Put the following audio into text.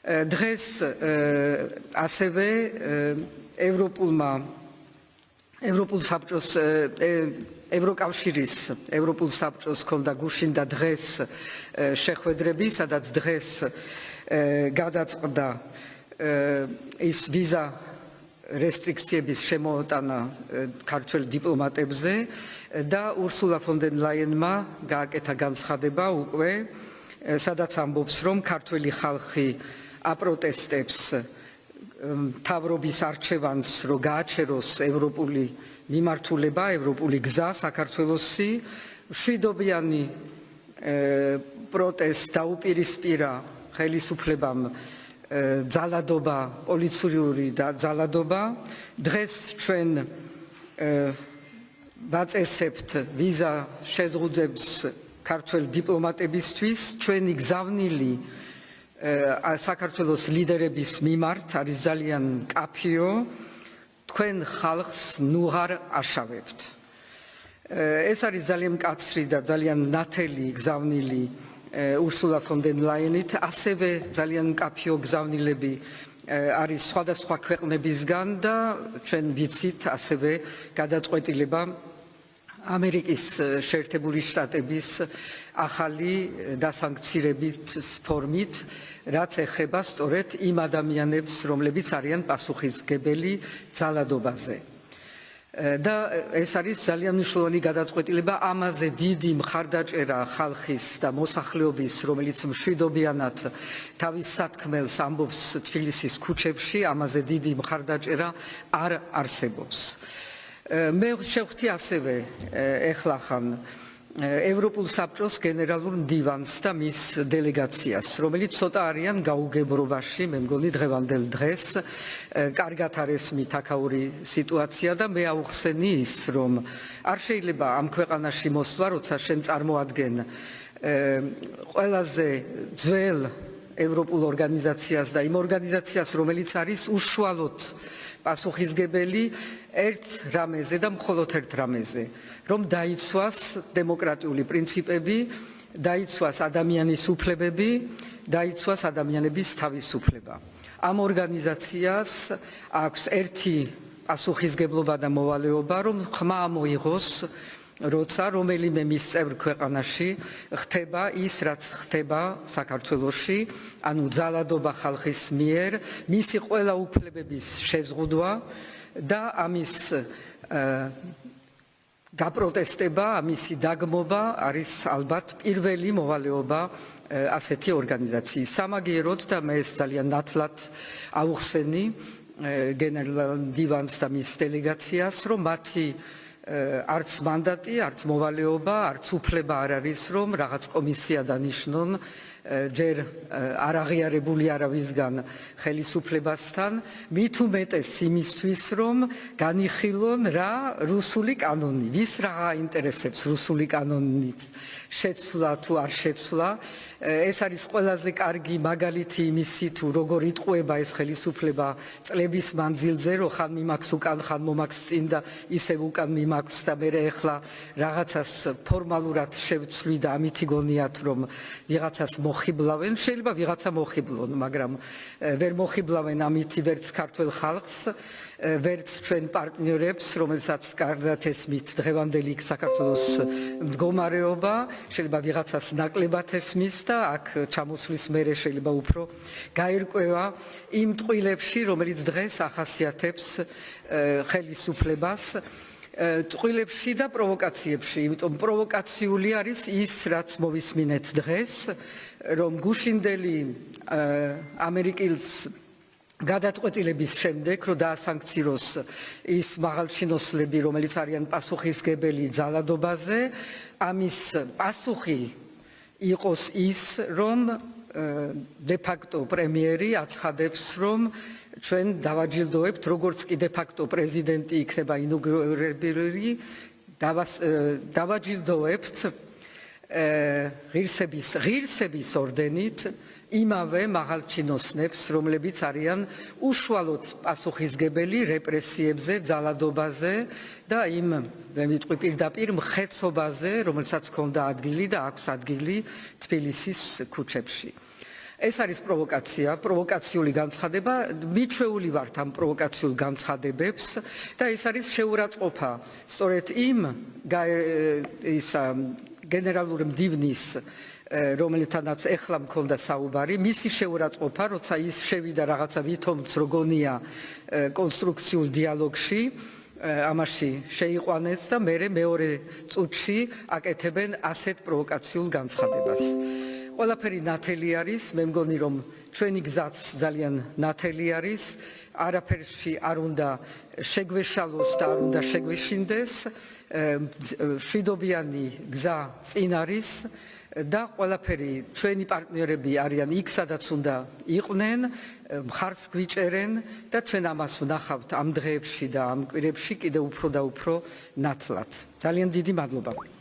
დღეს ასევე ევროპულ საბჭოს ევროკავშირის ევროპულ საბჭოს ქონდა გუშინდა დღეს შეხვედრები, სადაც დღეს გადაწყდა ის ვიზა რესტრიქციების შემოუტანა ქართველ დიპლომატებზე და ურსულა ფონ დერ ლაიენმა გააკეთა განცხადება უკვე, სადაც ამბობს, რომ ქართველი ხალხი აპროტესტებს მთავრობის არჩევანს, რომ გააჩეროს ევროპული მიმართულება, ევროპული გზა საქართველოსი, მშვიდობიანი პროტესტს დაუპირისპირა ხელისუფლებამ ძალადობა, პოლიციური და ძალადობა. დღეს ჩვენ ვაწესებთ ვიზა შეზღუდვებს ქართველ დიპლომატებისთვის, ჩვენი გზავნილი საქართველოს ლიდერების მიმართ არის ძალიან მკაფიო, თქვენ ხალხს ნუღარ აშავებთ. ეს არის ძალიან მკაცრი და ძალიან ნათელი გზავნილი ურსულა ფონ დერ ლაიენით, ასევე ძალიან მკაფიო გზავნილები არის სხვადასხვა ქვეყნებისგან და ჩვენ ვიცით ასევე გადაწყვეტილება ამერიკის შეერთებული შტატების ახალი დასანქცირების ფორმით, რაც ეხება სწორედ იმ ადამიანებს, რომლებიც არიან პასუხისმგებელი ძალადობაზე. და ეს არის ძალიან მნიშვნელოვანი გადაწყვეტილება, ამაზე დიდი მხარდაჭერა ხალხის და მოსახლეობის, რომელიც მშვიდობიანად თავის სათქმელს ამბობს თბილისის ქუჩებში, ამაზე დიდი მხარდაჭერა არ არსებობს. მე შევხვდი ასევე ეხლახან ევროპულ საბჭოს გენერალურ მდივანს და მის დელეგაციას, რომელიც ცოტა არიან გაუგებრობაში, მე მგონი დღევანდელ დღეს კარგად არ ესმით აქაური სიტუაცია და მე აუხსენი ის, რომ არ შეიძლება ამ ქვეყანაში მოსვლა, როცა შენ წარმოადგენ ყველაზე ძველ ევროპულ ორგანიზაციას და იმ ორგანიზაციას, რომელიც არის უშუალოდ პასუხისმგებელი ერთ რამეზე და მხოლოდ ერთ რამეზე, რომ დაიცვას დემოკრატიული პრინციპები, დაიცვას ადამიანის უფლებები, დაიცვას ადამიანების თავისუფლება. ამ ორგანიზაციას აქვს ერთი პასუხისმგებლობა და მოვალეობა, რომ ხმა მოიღოს, როცა რომელიმე მის წევრ ქვეყანაში ხდება ის, რაც ხდება საქართველოში, ანუ ძალადობა ხალხის მიერ, მისი ყველა უფლებების შეზღუდვა და ამის გაპროტესტება, ამისი დაგმობა არის ალბათ პირველი მოვალეობა ასეთი ორგანიზაციის. სამაგიეროდ და მე ეს ძალიან ნათლად აუხსენი გენერალ მდივანს და მის დელეგაციას, რომ მათი არც მანდატი, არც მოვალეობა, არც უფლება არ არის, რომ რაღაც კომისია დანიშნონ ჯერ არ აღიარებული არავისგან ხელისუფლებასთან, მით უმეტეს იმისთვის, რომ განიხილონ რა რუსული კანონი, ვის რა აინტერესებს რუსული კანონით შეცვლა თუ არ შეცვლა. ეს არის ყველაზე კარგი მაგალითი იმისი, თუ როგორ იტყუება ეს ხელისუფლება წლების მანძილზე, რომ ხან მიმაქვს უკან, ხან მომაქვს წინ და ისევ უკან მიმაქვს და მე ეხლა რაღაცას ფორმალურად შევცვლი და ამით იგონიათ, რომ ვიღაცას მოხიბლავენ, შეიძლება ვიღაცა მოხიბლონ, მაგრამ ვერ მოხიბლავენ ამით ვერც ქართველ ხალხს, ვერც ჩვენ პარტნიორებს, რომელსაც კარგად ესმით დღევანდელი საქართველოს მდგომარეობა, შეიძლება ვიღაცას ნაკლებად ესმის და აქ ჩამოსვლის მერე შეიძლება უფრო გაირკვევა იმ ტყუილებში, რომელიც დღეს ახასიათებს ხელისუფლებას, ტყუილებში და პროვოკაციებში, იმიტომ პროვოკაციული არის ის, რაც მოვისმინეთ დღეს, რომ გუშინდელი ამერიკის გადაწყვეტილების შემდეგ, რომ დაასანქციროს ის მაღალჩინოსლები, რომელიც არიან პასუხისმგებელი ძალადობაზე, ამის პასუხი იყოს ის, რომ de facto პრემიერი აცხადებს, რომ ჩვენ დავაჯილდოებთ, როგორც კი de facto პრეზიდენტი იქნება ინაუგურირებული, დავაჯილდოებთ ღირსების ორდენით იმავე მაღალჩინოსნებს, რომლებიც არიან უშუალოდ პასუხისმგებელი რეპრესიებზე, ძალადობაზე და იმ მე ვიტყვი პირდაპირ მხეცობაზე, რომელსაც ჰქონდა ადგილი და აქვს ადგილი თბილისის ქუჩებში. ეს არის პროვოკაციული განცხადება, მიჩვეული ვართ ამ პროვოკაციულ განცხადებებს და ეს არის შეურაცხყოფა სწორედ იმ გენერალური მდივნის რომელთანაც ეხლა მქონდა საუბარი, მისი შეურაცხყოფა, როცა ის შევიდა რაღაცა ვითომც როგონია კონსტრუქციულ დიალოგში, ამაში შეიყვანეს და მეორე წუთში აკეთებენ ასეთ პროვოკაციულ განცხადებას. ყველაფერი ნათელი არის, მე მგონი რომ ჩვენი გზაც ძალიან ნათელი არის, არაფერში არ უნდა შეგვეშალოს და არ უნდა შეგვეშინდეს, მშვიდობიანი გზა წინ არის და ყველაფერი ჩვენი პარტნიორები არიან იქ, სადაც უნდა იყვნენ, მხარს გვიჭერენ და ჩვენ ამას ვნახავთ ამ დღეებში და ამ კვირებში კიდევ უფრო და უფრო ნათლად. ძალიან დიდი მადლობა.